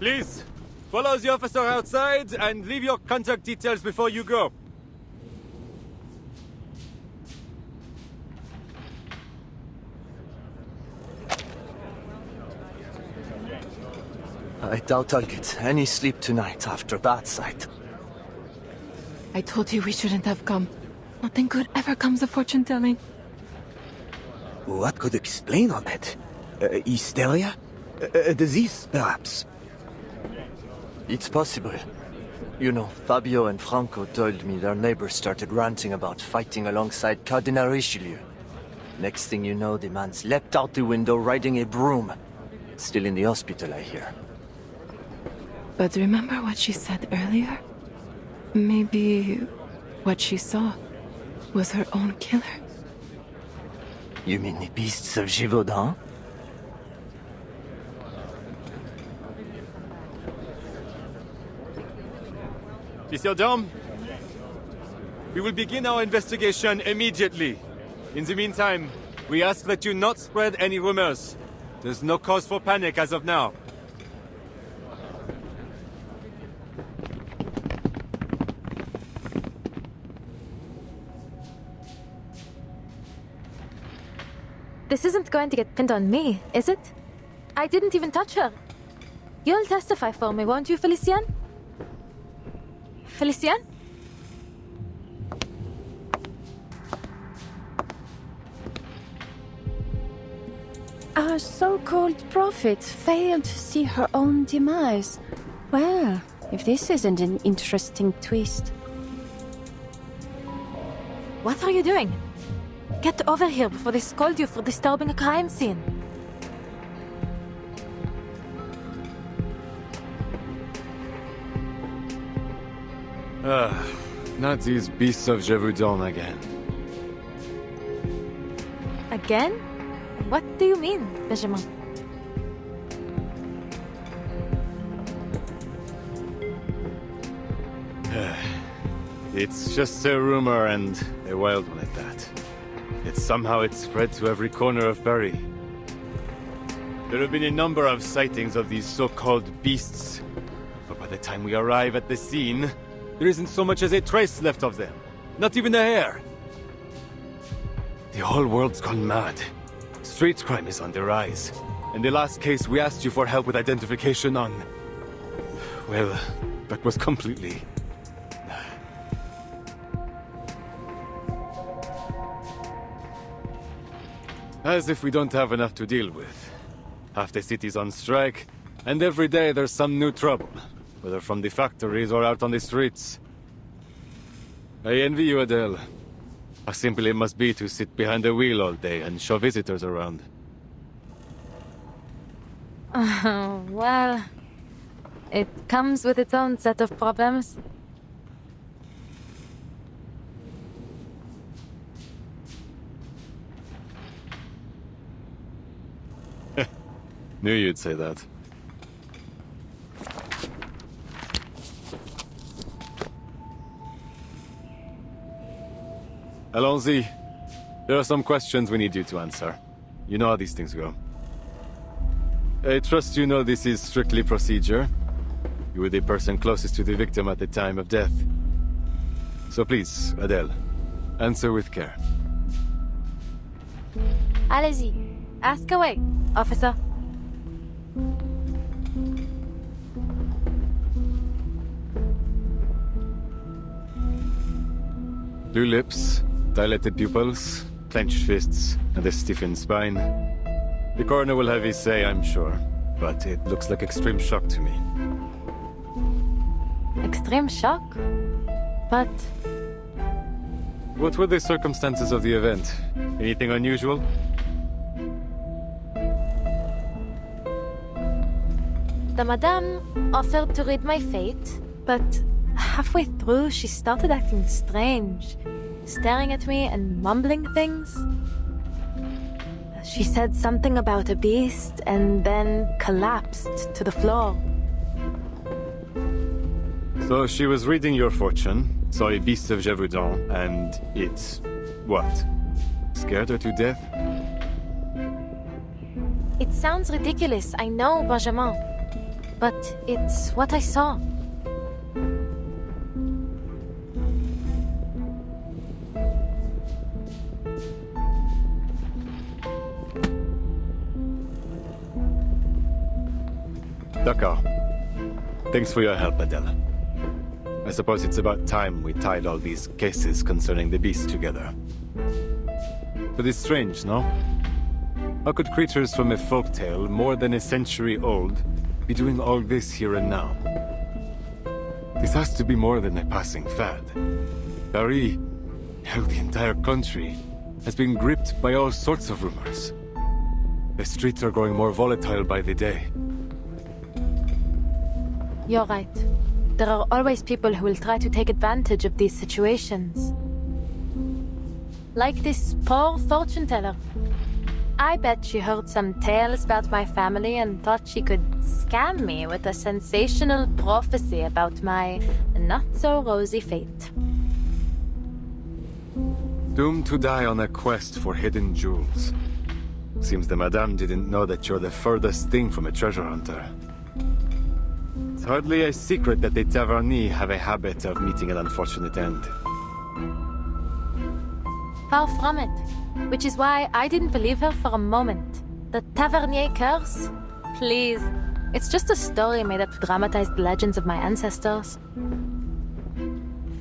Please, follow the officer outside and leave your contact details before you go. I doubt I'll get any sleep tonight after that sight. I told you we shouldn't have come. Nothing good ever comes of fortune-telling. What could explain all that? Hysteria? A disease, perhaps? It's possible. You know, Fabio and Franco told me their neighbors started ranting about fighting alongside Cardinal Richelieu. Next thing you know, the man's leapt out the window riding a broom. Still in the hospital, I hear. But remember what she said earlier? Maybe what she saw was her own killer. You mean the beasts of Gévaudan? Monsieur Dom, we will begin our investigation immediately. In the meantime, we ask that you not spread any rumors. There's no cause for panic as of now. This isn't going to get pinned on me, is it? I didn't even touch her. You'll testify for me, won't you, Felician? Felician? Our so-called prophet failed to see her own demise. Well, if this isn't an interesting twist. What are you doing? Get over here before they scold you for disturbing a crime scene. Not these beasts of Gévaudan again. Again? What do you mean, Benjamin? It's just a rumor and a wild one at that. Yet somehow it spread to every corner of Paris. There have been a number of sightings of these so-called beasts, but by the time we arrive at the scene, there isn't so much as a trace left of them. Not even a hair. The whole world's gone mad. Street crime is on the rise. And the last case we asked you for help with identification on... well, that was completely... as if we don't have enough to deal with. Half the city's on strike, and every day there's some new trouble, whether from the factories or out on the streets. I envy you, Adele. How simple it must be to sit behind a wheel all day and show visitors around. Well, it comes with its own set of problems. Knew you'd say that. Allons-y. There are some questions we need you to answer. You know how these things go. I trust you know this is strictly procedure. You were the person closest to the victim at the time of death. So please, Adele, answer with care. Allez-y. Ask away, officer. Blue lips, dilated pupils, clenched fists, and a stiffened spine. The coroner will have his say, I'm sure, but it looks like extreme shock to me. Extreme shock? But... What were the circumstances of the event? Anything unusual? the madame offered to read my fate, but halfway through she started acting strange, staring at me and mumbling things. She said something about a beast and then collapsed to the floor. So she was reading your fortune, saw a beast of Gévaudan, and it... what? Scared her to death? It sounds ridiculous, I know, Benjamin. but it's what I saw. D'accord. Thanks for your help, Adele. I suppose it's about time we tied all these cases concerning the beast together. But it's strange, no? How could creatures from a folktale more than a century old be doing all this here and now? This has to be more than a passing fad. Paris, hell, the entire country, has been gripped by all sorts of rumors. The streets are growing more volatile by the day. You're right. There are always people who will try to take advantage of these situations. Like this poor fortune teller. I bet she heard some tales about my family and thought she could scam me with a sensational prophecy about my not-so-rosy fate. Doomed to die on a quest for hidden jewels. Seems the Madame didn't know that you're the furthest thing from a treasure hunter. It's hardly a secret that the Taverny have a habit of meeting an unfortunate end. Far from it. Which is why I didn't believe her for a moment. The Tavernier curse? Please. It's just a story made up to dramatize the legends of my ancestors.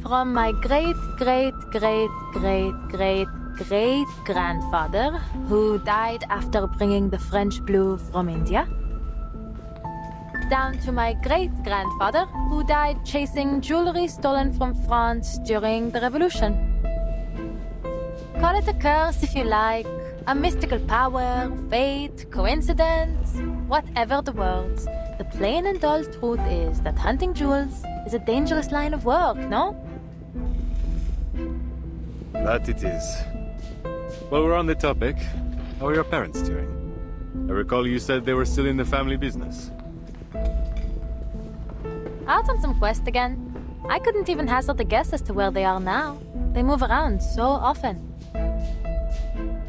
From my great-great-great-great-great-grandfather, who died after bringing the French blue from India, down to my great-grandfather, who died chasing jewelry stolen from France during the Revolution. Call it a curse if you like, a mystical power, fate, coincidence, whatever the words. The plain and dull truth is that hunting jewels is a dangerous line of work, no? That it is. While we're on the topic, how are your parents doing? I recall you said they were still in the family business. Out on some quest again. I couldn't even hazard a guess as to where they are now. They move around so often.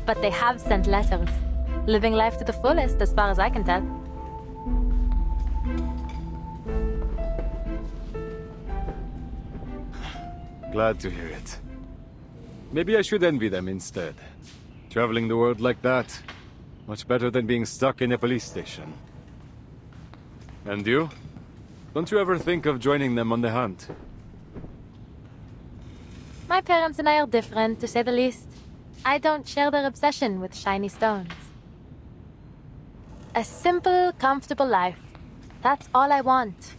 But they have sent letters. Living life to the fullest, as far as I can tell. Glad to hear it. Maybe I should envy them instead. Traveling the world like that, much better than being stuck in a police station. And you? Don't you ever think of joining them on the hunt? My parents and I are different, to say the least. I don't share their obsession with shiny stones. A simple, comfortable life. That's all I want.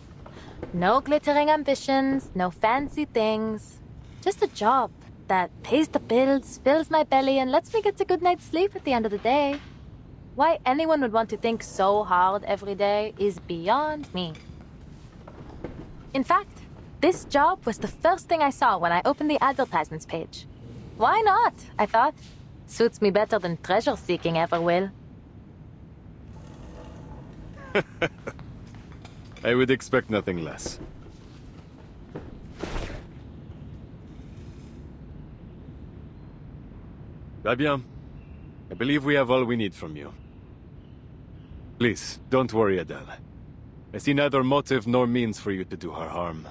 No glittering ambitions, no fancy things. Just a job that pays the bills, fills my belly, and lets me get a good night's sleep at the end of the day. Why anyone would want to think so hard every day is beyond me. In fact, this job was the first thing I saw when I opened the advertisements page. Why not? I thought. Suits me better than treasure seeking ever will. I would expect nothing less. Très bien. I believe we have all we need from you. Please, don't worry, Adele. I see neither motive nor means for you to do her harm.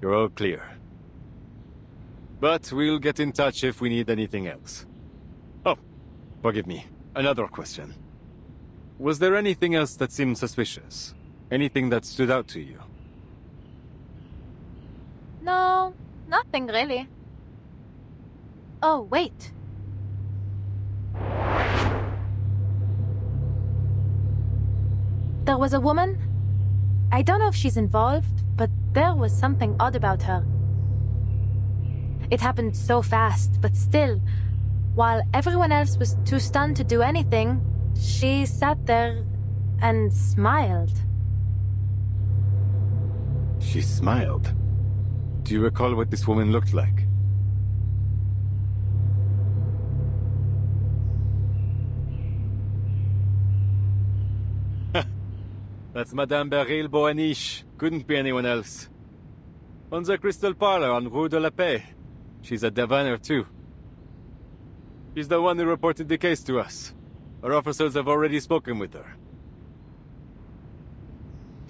You're all clear. But we'll get in touch if we need anything else. Oh, forgive me. Another question. Was there anything else that seemed suspicious? Anything that stood out to you? No, nothing really. Oh, wait. There was a woman. I don't know if she's involved, but there was something odd about her. It happened so fast, but still, while everyone else was too stunned to do anything, she sat there and smiled. She smiled. Do you recall what this woman looked like? That's Madame Beryl Boaniche. Couldn't be anyone else. On the Crystal Parlor on Rue de la Paix. She's a diviner too. She's the one who reported the case to us. Our officers have already spoken with her.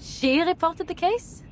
She reported the case?